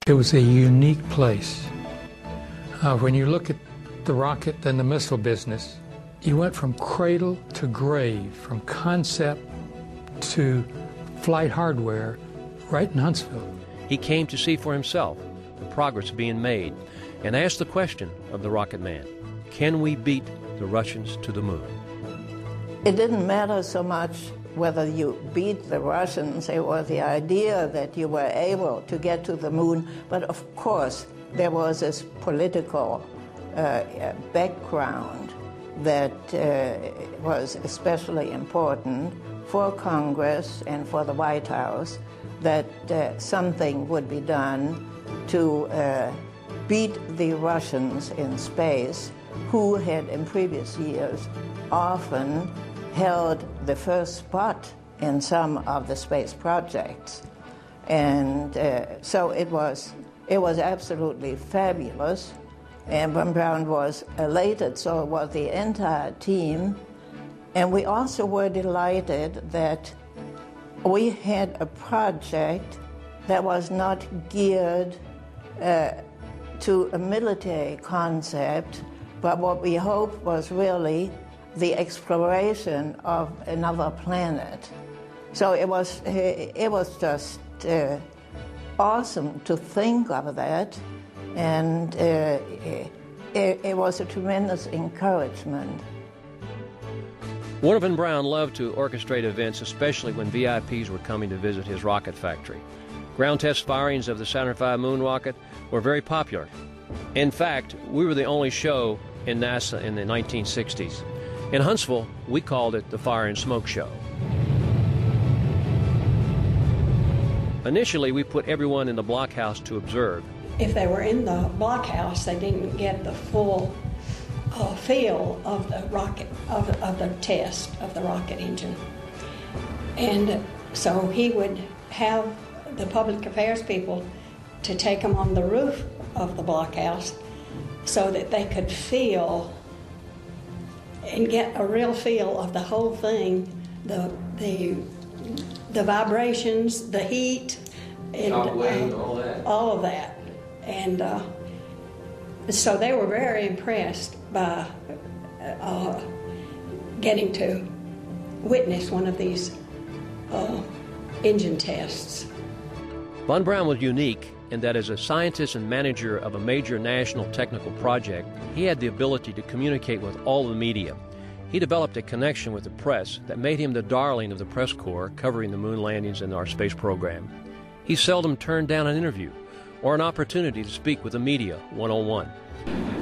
It was a unique place. When you look at the rocket and the missile business, you went from cradle to grave, from concept to flight hardware, right in Huntsville. He came to see for himself the progress being made and asked the question of the rocket man, can we beat the Russians to the moon? It didn't matter so much whether you beat the Russians. It was the idea that you were able to get to the moon, but of course there was this political background that was especially important for Congress and for the White House, that something would be done to beat the Russians in space, who had in previous years often held the first spot in some of the space projects. And so it was absolutely fabulous. And von Braun was elated, so was the entire team. And we also were delighted that we had a project that was not geared to a military concept, but what we hoped was really the exploration of another planet. So it was just awesome to think of that, and it was a tremendous encouragement. Wernher von Braun loved to orchestrate events, especially when VIPs were coming to visit his rocket factory. Ground test firings of the Saturn V moon rocket were very popular. In fact, we were the only show in NASA in the 1960s. In Huntsville, we called it the Fire and Smoke Show. Initially, we put everyone in the blockhouse to observe. If they were in the blockhouse, they didn't get the full feel of the rocket, of the test of the rocket engine. And so he would have the public affairs people to take them on the roof of the blockhouse so that they could feel and get a real feel of the whole thing, the vibrations, the heat, and all of that. And so they were very impressed by getting to witness one of these engine tests. Von Braun was unique in that as a scientist and manager of a major national technical project, he had the ability to communicate with all the media. He developed a connection with the press that made him the darling of the press corps covering the moon landings and our space program. He seldom turned down an interview or an opportunity to speak with the media one-on-one.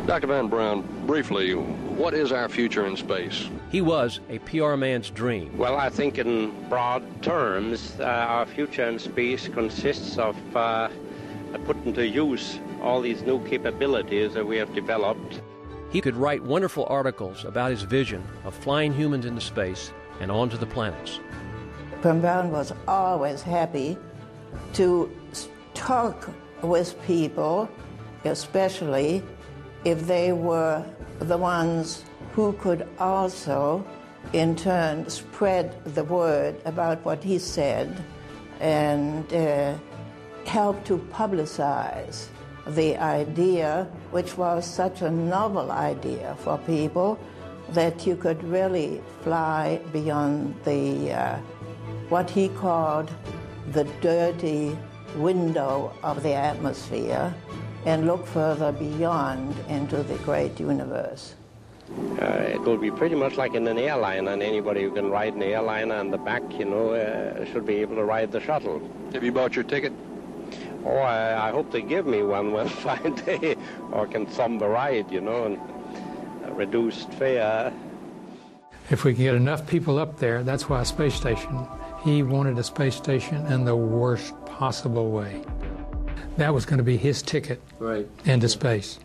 Dr. von Braun, briefly, what is our future in space? He was a PR man's dream. Well, I think in broad terms, our future in space consists of putting to use all these new capabilities that we have developed. He could write wonderful articles about his vision of flying humans into space and onto the planets. Von Braun was always happy to talk with people, especially if they were the ones who could also, in turn, spread the word about what he said and help to publicize the idea, which was such a novel idea for people, that you could really fly beyond the what he called the dirty window of the atmosphere and look further beyond into the great universe. It will be pretty much like in an airline, and anybody who can ride an airliner on the back, should be able to ride the shuttle. Have you bought your ticket? Oh, I hope they give me one one fine day, or can thumb the ride, and a reduced fare. If we can get enough people up there, that's why a space station. He wanted a space station in the worst possible way. That was going to be his ticket into space.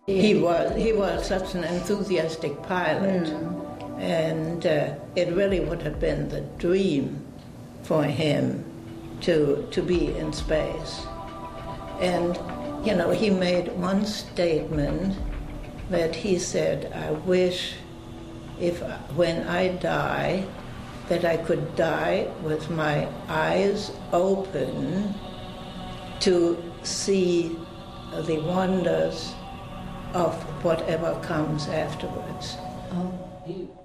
He was such an enthusiastic pilot, and it really would have been the dream for him to be in space. And, he made one statement that he said, I wish when I die, that I could die with my eyes open to see the wonders of whatever comes afterwards. Oh.